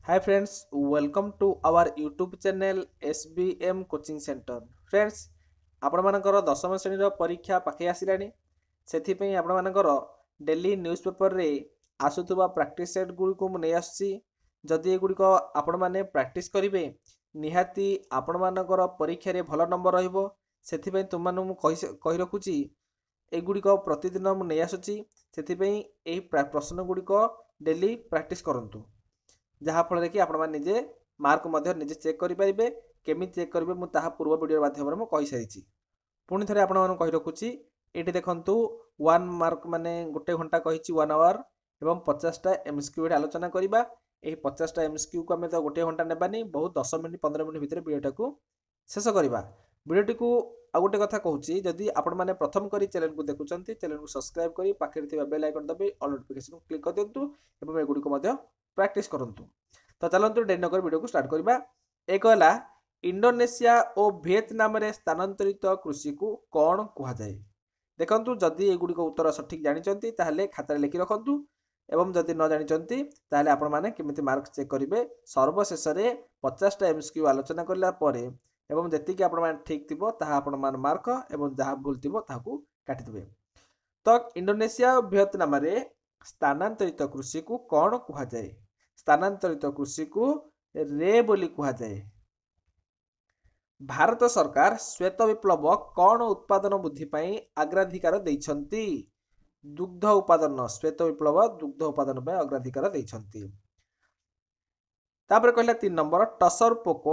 Hi friends, welcome to our YouTube channel SBM Coaching Center. Friends, ଆପଣମାନଙ୍କର ଦଶମ ଶ୍ରେଣୀର ପରୀକ୍ଷା ପାଖେଇ ଆସିଲାଣି। ସେଥିପାଇଁ ଆପଣମାନଙ୍କର ଡେଲି ନ୍ୟୁଜ୍ ପେପରରେ ଆସୁଥିବା ପ୍ରାକ୍ଟିସ୍ ସେଟ୍ ଗୁଡ଼ିକୁ ମୁଁ ନେଇ ଆସୁଛି। ଯଦି ଏଗୁଡ଼ିକ ଆପଣମାନେ ପ୍ରାକ୍ଟିସ୍ କରିବେ ନିହାତି ଆପଣମାନଙ୍କର ପରୀକ୍ଷାରେ ଭଲ ନମ୍ବର ରହିବ। ସେଥିପାଇଁ ତୁମମାନଙ୍କୁ ମୁଁ କହି ରଖୁଛି ଏଗୁଡ଼ିକ ପ୍ରତିଦିନ ମୁଁ ନେଇ ଆସୁଛି। ସେଥିପାଇଁ ଏହି ପ୍ରଶ୍ନ ଗୁଡ଼ିକ ଡେଲି ପ୍ରାକ୍ଟିସ୍ କରନ୍ତୁ। ଯାହାଫଳରେ କି ଆପଣମାନେ ନିଜେ ମାର୍କ ମଧ୍ୟ ନିଜେ ଚେକ୍ କରିପାରିବେ। କେମିତି ଚେକ୍ କରିବେ ମୁଁ ତାହା ପୂର୍ବ ଭିଡ଼ିଓ ମାଧ୍ୟମରେ ମୁଁ କହିସାରିଛି। ପୁଣି ଥରେ ଆପଣମାନଙ୍କୁ କହି ରଖୁଛି, ଏଇଠି ଦେଖନ୍ତୁ 1 ମାର୍କ ମାନେ ଗୋଟେ ଘଣ୍ଟା କହିଛି 1 ଆୱାର ଏବଂ 50ଟା MCQ ଏଠି ଆଲୋଚନା କରିବା। ଏହି 50ଟା MCQକୁ ଆମେ ତ ଗୋଟିଏ ଘଣ୍ଟା ନେବାନି, ବହୁତ 10 ମିନିଟ୍ 15 ମିନିଟ୍ ଭିତରେ ଭିଡ଼ିଓଟାକୁ ଶେଷ କରିବା। ଭିଡ଼ିଓଟିକୁ ଆଉ ଗୋଟେ କଥା କହୁଛି, ଯଦି ଆପଣମାନେ ପ୍ରଥମ କରି ଚ୍ୟାନେଲକୁ ଦେଖୁଛନ୍ତି ଚ୍ୟାନେଲକୁ ସବସ୍କ୍ରାଇବ୍ କରି ପାଖରେ ଥିବା ବେଲ୍ ଆଇକନ୍ ଦବାଇ ଅଲ୍ ନୋଟିଫିକେସନ୍ କ୍ଲିକ୍ କରିଦିଅନ୍ତୁ ଏବଂ ଏଗୁଡ଼ିକୁ ମଧ୍ୟ ପ୍ରାକ୍ଟିସ୍ କରନ୍ତୁ। ତ ଚାଲନ୍ତୁ ଡେରି ନକରି ଭିଡ଼ିଓକୁ ଷ୍ଟାର୍ଟ କରିବା। ଏକ ହେଲା ଇଣ୍ଡୋନେସିଆ ଓ ଭିଏତନାମରେ ସ୍ଥାନାନ୍ତରିତ କୃଷିକୁ କ'ଣ କୁହାଯାଏ? ଦେଖନ୍ତୁ, ଯଦି ଏଗୁଡ଼ିକ ଉତ୍ତର ସଠିକ୍ ଜାଣିଛନ୍ତି ତାହେଲେ ଖାତାରେ ଲେଖି ରଖନ୍ତୁ ଏବଂ ଯଦି ନ ଜାଣିଛନ୍ତି ତାହେଲେ ଆପଣମାନେ କେମିତି ମାର୍କ ଚେକ୍ କରିବେ ସର୍ବଶେଷରେ 50ଟା MCQ ଆଲୋଚନା କଲା ପରେ ଏବଂ ଯେତିକି ଆପଣମାନେ ଠିକ୍ ଥିବ ତାହା ଆପଣମାନେ ମାର୍କ ଏବଂ ଯାହା ଭୁଲ ଥିବ ତାହାକୁ କାଟିଦେବେ। ତ ଇଣ୍ଡୋନେସିଆ ଓ ଭିଏତନାମରେ ସ୍ଥାନାନ୍ତରିତ କୃଷିକୁ କ'ଣ କୁହାଯାଏ? ସ୍ଥାନାନ୍ତରିତ କୃଷିକୁ ରେ ବୋଲି କୁହାଯାଏ। ଭାରତ ସରକାର ଶ୍ୱେତ ବିପ୍ଳବ କ'ଣ ଉତ୍ପାଦନ ବୃଦ୍ଧି ପାଇଁ ଅଗ୍ରାଧିକାର ଦେଇଛନ୍ତି? ଦୁଗ୍ଧ ଉତ୍ପାଦନ। ଶ୍ୱେତ ବିପ୍ଳବ ଦୁଗ୍ଧ ଉତ୍ପାଦନ ପାଇଁ ଅଗ୍ରାଧିକାର ଦେଇଛନ୍ତି। ତାପରେ କହିଲା 3 ନମ୍ବର, ଟସର ପୋକ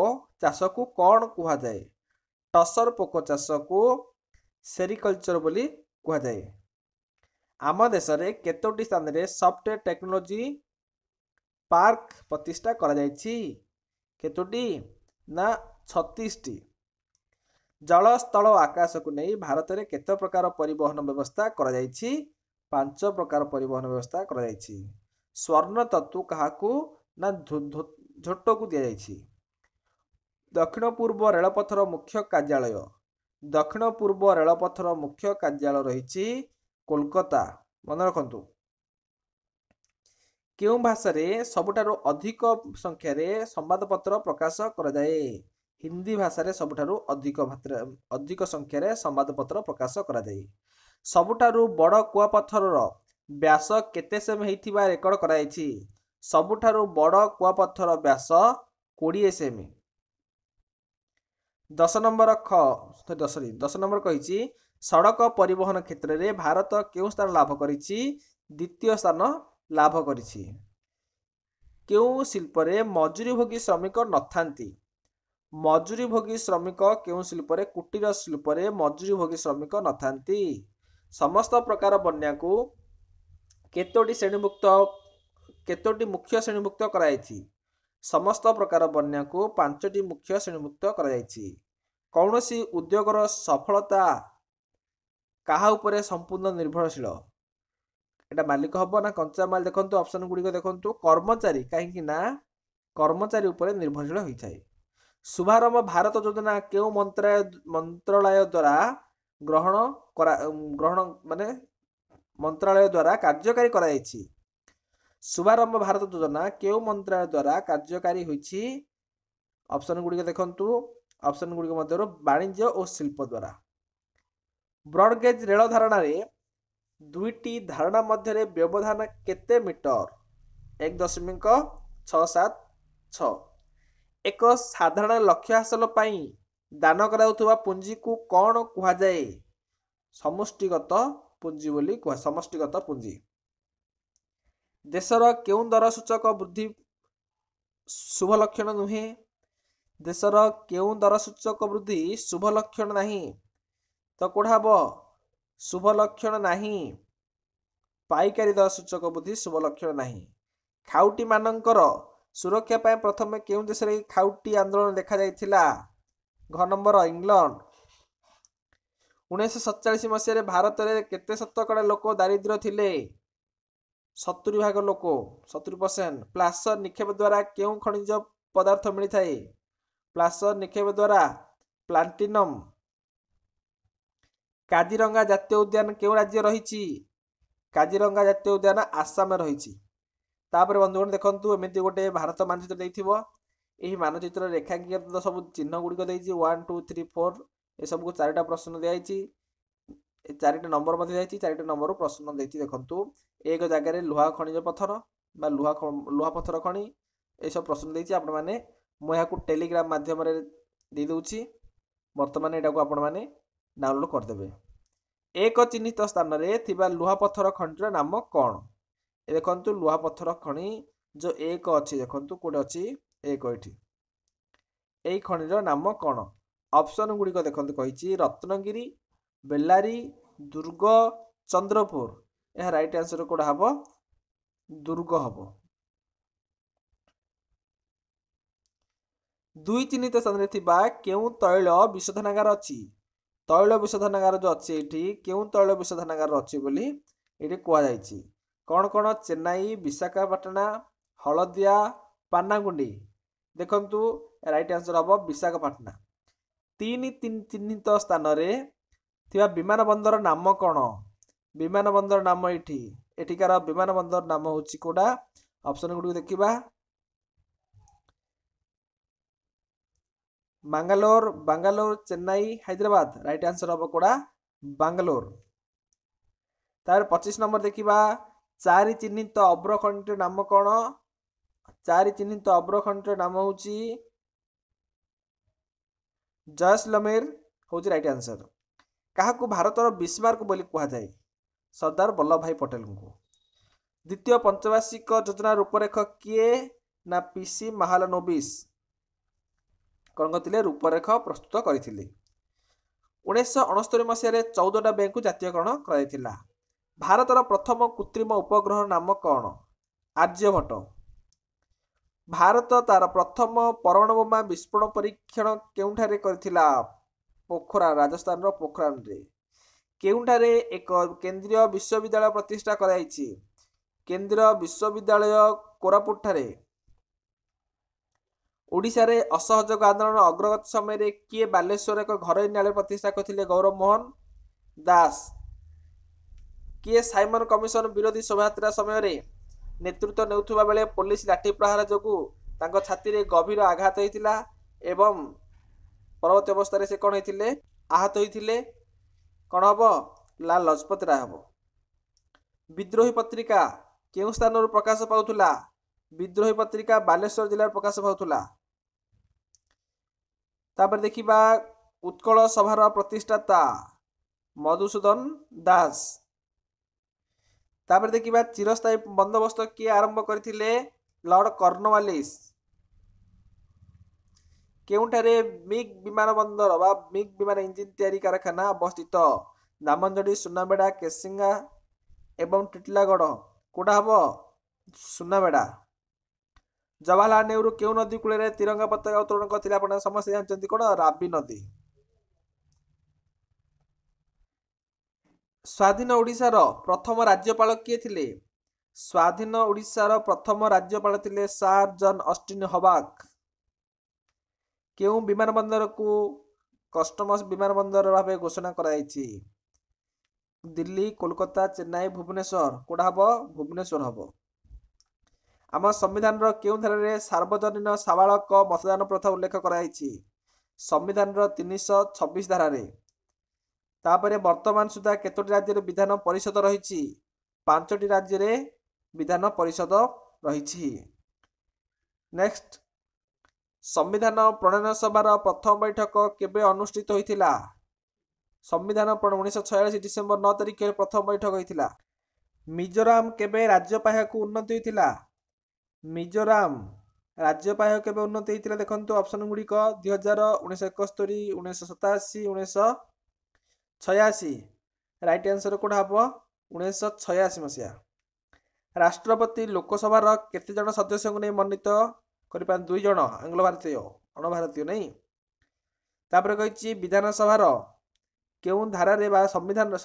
ଚାଷକୁ କ'ଣ କୁହାଯାଏ? ଟସର ପୋକ ଚାଷକୁ ସେରିକଲଚର ବୋଲି କୁହାଯାଏ। ଆମ ଦେଶରେ କେତୋଟି ସ୍ଥାନରେ ସଫ୍ଟୱେର ଟେକ୍ନୋଲୋଜି ପାର୍କ ପ୍ରତିଷ୍ଠା କରାଯାଇଛି? କେତୋଟି? ନା 36ଟି। ଜଳ ସ୍ଥଳ ଆକାଶକୁ ନେଇ ଭାରତରେ କେତେ ପ୍ରକାର ପରିବହନ ବ୍ୟବସ୍ଥା କରାଯାଇଛି? 5 ପ୍ରକାର ପରିବହନ ବ୍ୟବସ୍ଥା କରାଯାଇଛି। ସ୍ୱର୍ଣ୍ଣ ତତୁ କାହାକୁ? ନା ଝୋଟକୁ ଦିଆଯାଇଛି। ଦକ୍ଷିଣ ପୂର୍ବ ରେଳପଥର ମୁଖ୍ୟ କାର୍ଯ୍ୟାଳୟ। ଦକ୍ଷିଣ ପୂର୍ବ ରେଳପଥର ମୁଖ୍ୟ କାର୍ଯ୍ୟାଳୟ ରହିଛି କୋଲକାତା। ମନେ ରଖନ୍ତୁ। କେଉଁ ଭାଷାରେ ସବୁଠାରୁ ଅଧିକ ସଂଖ୍ୟାରେ ସମ୍ବାଦପତ୍ର ପ୍ରକାଶ କରାଯାଏ? ହିନ୍ଦୀ ଭାଷାରେ ସବୁଠାରୁ ଅଧିକ ସଂଖ୍ୟାରେ ସମ୍ବାଦପତ୍ର ପ୍ରକାଶ କରାଯାଏ। ସବୁଠାରୁ ବଡ଼ କୁଆପଥରର ବ୍ୟାସ କେତେ ସେମ ହେଇଥିବା ରେକର୍ଡ କରାଯାଇଛି? ସବୁଠାରୁ ବଡ଼ କୁଆପଥର ବ୍ୟାସ 20 ସେମ। 10 ନମ୍ବର କହିଛି, ସଡ଼କ ପରିବହନ କ୍ଷେତ୍ରରେ ଭାରତ କେଉଁ ସ୍ଥାନ ଲାଭ କରିଛି? ଦ୍ୱିତୀୟ ସ୍ଥାନ ଲାଭ କରିଛି। କେଉଁ ଶିଳ୍ପରେ ମଜୁରୀଭୋଗୀ ଶ୍ରମିକ ନଥାନ୍ତି? ମଜୁରୀଭୋଗୀ ଶ୍ରମିକ କେଉଁ ଶିଳ୍ପରେ? କୁଟୀର ଶିଳ୍ପରେ ମଜୁରୀଭୋଗୀ ଶ୍ରମିକ ନଥାନ୍ତି। ସମସ୍ତ ପ୍ରକାର ବନ୍ୟାକୁ କେତୋଟି ମୁଖ୍ୟ ଶ୍ରେଣୀଭୁକ୍ତ କରାଯାଇଛି? ସମସ୍ତ ପ୍ରକାର ବନ୍ୟାକୁ 5ଟି ମୁଖ୍ୟ ଶ୍ରେଣୀଭୁକ୍ତ କରାଯାଇଛି। କୌଣସି ଉଦ୍ୟୋଗର ସଫଳତା କାହା ଉପରେ ସମ୍ପୂର୍ଣ୍ଣ ନିର୍ଭରଶୀଳ? ଏଟା ମାଲିକ ହବ ନା କଞ୍ଚାମାଲ? ଦେଖନ୍ତୁ ଅପସନ ଗୁଡ଼ିକ ଦେଖନ୍ତୁ। କର୍ମଚାରୀ। କାହିଁକି ନା କର୍ମଚାରୀ ଉପରେ ନିର୍ଭରଶୀଳ ହୋଇଥାଏ। ଶୁଭାରମ୍ଭ ଭାରତ ଯୋଜନା କେଉଁ ମନ୍ତ୍ରାଳୟ ଦ୍ୱାରା କାର୍ଯ୍ୟକାରୀ କରାଯାଇଛି? ଶୁଭାରମ୍ଭ ଭାରତ ଯୋଜନା କେଉଁ ମନ୍ତ୍ରାଳୟ ଦ୍ୱାରା କାର୍ଯ୍ୟକାରୀ ହୋଇଛି? ଅପସନ ଗୁଡ଼ିକ ଦେଖନ୍ତୁ। ଅପସନ ଗୁଡ଼ିକ ମଧ୍ୟରୁ ବାଣିଜ୍ୟ ଓ ଶିଳ୍ପ ଦ୍ୱାରା। ବ୍ରଡଗେଜ ରେଳ ଧାରଣାରେ ଦୁଇଟି ଧାରଣା ମଧ୍ୟରେ ବ୍ୟବଧାନ କେତେ ମିଟର? 1.676। ଏକ ସାଧାରଣ ଲକ୍ଷ୍ୟ ହାସଲ ପାଇଁ ଦାନ କରାଯାଉଥିବା ପୁଞ୍ଜିକୁ କ'ଣ କୁହାଯାଏ? ସମଷ୍ଟିଗତ ପୁଞ୍ଜି ବୋଲି କୁହାଯାଏ। ସମଷ୍ଟିଗତ ପୁଞ୍ଜି। ଦେଶର କେଉଁ ଦର ସୂଚକ ବୃଦ୍ଧି ଶୁଭ ଲକ୍ଷଣ ନୁହେଁ? ଦେଶର କେଉଁ ଦର ସୂଚକ ବୃଦ୍ଧି ଶୁଭ ଲକ୍ଷଣ ନାହିଁ? ତ କୋଉଟା ହବ? ଶୁଭ ଲକ୍ଷଣ ନାହିଁ। ପାଇକାରୀ ଦର ସୂଚକ ବୃଦ୍ଧି ଶୁଭ ଲକ୍ଷଣ ନାହିଁ। ଖାଉଟି ମାନଙ୍କର ସୁରକ୍ଷା ପାଇଁ ପ୍ରଥମେ କେଉଁ ଦେଶରେ ଖାଉଟି ଆନ୍ଦୋଳନ ଦେଖାଯାଇଥିଲା? ଘ ନମ୍ବର ଇଂଲଣ୍ଡ। 1947 ମସିହାରେ ଭାରତରେ କେତେ ଶତକଡ଼ା ଲୋକ ଦାରିଦ୍ର୍ୟ ଥିଲେ? 70% ଲୋକ। 70%। ପ୍ଲାସର ନିକ୍ଷେପ ଦ୍ୱାରା କେଉଁ ଖଣିଜ ପଦାର୍ଥ ମିଳିଥାଏ? ପ୍ଲାସର ନିକ୍ଷେପ ଦ୍ୱାରା ପ୍ଲାଟିନମ। କାଜିରଙ୍ଗା ଜାତୀୟ ଉଦ୍ୟାନ କେଉଁ ରାଜ୍ୟ ରହିଛି? କାଜିରଙ୍ଗା ଜାତୀୟ ଉଦ୍ୟାନ ଆସାମରେ ରହିଛି। तापर बंधुगण देखंतु एमिति गोटे भारत मानचित्र देइथिबो एही मानचित्र रेखांकित सब चिन्ह गुड़िक देइछि 1 2 3 4 ए सब को चारिटा प्रश्न दियाइछि चारिटा नंबर मध्ये दियाइछि चारिटा नंबर प्रश्न देइछि देखंतु एक जगह लुहा खनिज पत्थर बा लुहा पत्थर खनि ए सब प्रश्न देइछि आपण माने मो याकू टेलीग्राम माध्यम रे दे दउछि वर्तमान एटा को आपण माने डाउनलोड कर देबे एक चिन्हित स्थान रे थिबा लुहा पत्थर खनिर नाम कोन देखंतु लुहा पत्थर खनि जो एक अछि देखंतु कोड अछि एक एठी एई खनिर नाम कोन ऑप्शन गुडी को देखंतु कहिछि रत्नगिरी बेल्लारी दुर्ग चंद्रपुर यह राइट आंसर कोड हबो दुर्ग हबो दुई चिन्हित स्थान रे थिबा केउ तैल विशोधनागार अछि तैल विशोधनागार जो अछि एठी केउ तैल विशोधनागार अछि बोली एठी कोआ जायछि कौन कौन चेन्नई विशाखापट्टना हलदिया पानागुंडी देखंतु राइट आंसर हम विशाखापट्टना तीन चिन्हित स्थान रे थिबा विमान बंदर नाम कौन विमान बंदर नाम एठिकार विमान बंदर नाम होछि कोडा ऑप्शन गुडी देखिबा मंगलोर बांगालोर चेन्नई हैदराबाद राइट आंसर हम कोडा बांगालोर तार 25 नंबर देखिबा चारि चिन्हित अब्रखंड नाम कौन चारि चिन्हित अब्रखंड नाम होछि जैसलमेर होछि राइट आंसर काहाकू भारतर बिस्मार्क बोली कहा जाए सरदार वल्लभ भाई पटेल को द्वितीय पंचवार्षिक योजना रूपरेख किए ना पीसी महालनोबिस कौन करथिले रूपरेख प्रस्तुत करथिले 1969 मसीह 14टा बैंक को जातीयकरण कराइथिला भारतर प्रथम कृत्रिम उपग्रह नाम कौन आर्यभट्ट भारत तार प्रथम परमाणु बोमा विस्फोरण परीक्षण केउठारे करथिला पोखरान राजस्थान रो पोखरान रे केउठारे एक केंद्रीय विश्वविद्यालय प्रतिष्ठा कराइछि केंद्रीय विश्वविद्यालय कोरापुट ठारे ओडिशा रे असहयोग आंदोलन अग्रगति समय रे किए बालेश्वर एक घर न्यायालय प्रतिष्ठा करथिले गौरव मोहन दास किए साइमन कमिशन विरोधी शोभायात्रा समय रे नेतृत्व नेउथुबा बेले पुलिस लाठी प्रहार जोगु तांको छाती रे गभीर आघात होइतिला एवं परवर्ती अवस्था रे से कोन होइतिले आहत होइतिले कोन हबो लाल लजपत राय हबो विद्रोही पत्रिका केउ स्थान रो प्रकाश पाउथुला विद्रोही पत्रिका बालेश्वर जिल्ला प्रकाश पाउथुला तापर देखिबा उत्कल सभार प्रतिष्ठाता मधुसूदन दास तापर देखिबा चिरस्थायी बंदोबस्त किए आरंभ करथिले लॉर्ड कॉर्नवालिस केउठारे मिग विमान बंदर बा मिग विमान इंजिन तैयारी कारखाना अवस्थित दामनजडी सुनाबेड़ा केसिंगा एवं टिटलागढ़ कोडा हबो सुनाबेड़ा जवाहरलाल नेहरू केउ नदी कूले रे तिरंगा पताका उत्तोलन करथिले आपण समस्त जानचंती कोन राबी नदी स्वाधीन ओडिशार प्रथम राज्यपाल किए थिले स्वाधीन ओडिशार प्रथम राज्यपाल थिले सर जॉन ऑस्टिन हबाक केउ विमान बंदर को कस्टम्स विमान बंदर भाबे घोषणा कराइछि दिल्ली कोलकाता चेन्नई भुवनेश्वर कोडा हबो भुवनेश्वर हबो आम संविधान रो केउ धारा रे सार्वजनीन साबालक मतदान प्रथा उल्लेख कराइछि संविधान रो 326 धारा रे तापरे वर्तमान सुधा केतोटी राज्य रे विधान परिषद रहिछि 5टी राज्य रे विधान परिषद रहिछि नेक्स्ट संविधान प्रणयन सभार प्रथम बैठक केबे अनुष्ठित होइथिला संविधान प्रणयन 1946 डिसेंबर 9 तारिख रे प्रथम बैठक होइथिला मिजोराम केबे राज्यपाह्य को उन्नति होइथिला मिजोराम राज्यपाह्य केबे उन्नति होइथिला देखंतु ऑप्शन गुडी को 2000 1971 1987 1986 राइट आंसर कोड हबो 1986 मसिया राष्ट्रपति लोकसभा रो केते जण सदस्य को नै मनोनीत करि पान 2 जण आंग्ल भारतीय अण भारतीय नै तापर कहिछि विधानसभा रो केउ धारा रे बा संविधान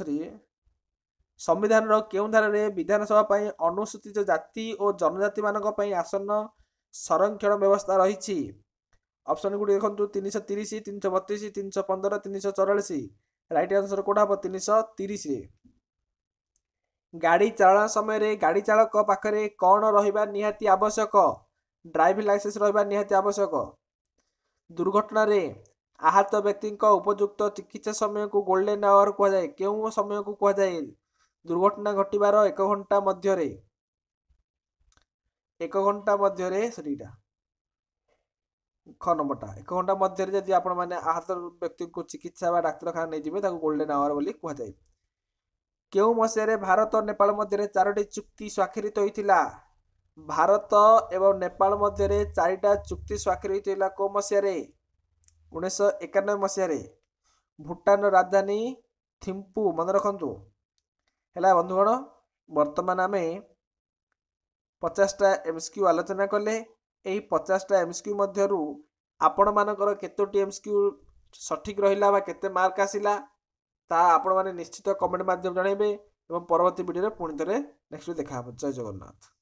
संविधान रो केउ धारा रे विधानसभा पई अनुसूचित जाति और जनजाति मानक पई आसन संरक्षण व्यवस्था रहिछि ऑप्शन गुडी देखंतु 330 332 315 344 राइट आंसर कोड हबो 330 रे गाड़ी चालन समय गाड़ी चालक पाखरे कौन रहिबा निहाती आवश्यक? ड्राइविंग लाइसेंस रहिबा निहाती आवश्यक। दुर्घटना रे आहत व्यक्ति उपयुक्त चिकित्सा समय को गोल्डन आवर कहुए। क्यों समय को कहुए? दुर्घटना घटवार 1 घंटा मध्य 1 घंटा मध्य सरीटा ख नंबरटा 1 घंटा मध्य जदि आपण माने आहत व्यक्ति को चिकित्सा व डाक्तरखाना नहीं जिबे ताको गोल्डन आवर बोली कहुए। केउ मसियारे भारत और नेपाल मध्य 4टी चुक्ति स्वाक्षरित होइतिला? भारत एवं नेपाल मध्य 4टा चुक्ति स्वाक्षरित होइतिला को मसियारे? 1991 मसियारे। भूटान राजधानी थिम्पू मन रखंतु हैला बंधुगण। वर्तमान आमे 50टा एमसीक्यू आलोचना कले। एही 50टा एमसीक्यू मध्यरु आपण मानकर केतोटी एमसीक्यू सठिक रहिला बा केते मार्क आसिला ता आपण माने निश्चित कमेंट माध्यम जणाइबे एवं परवर्ती वीडियो रे पुणी थरे नेक्स्ट देखा। जय जगन्नाथ।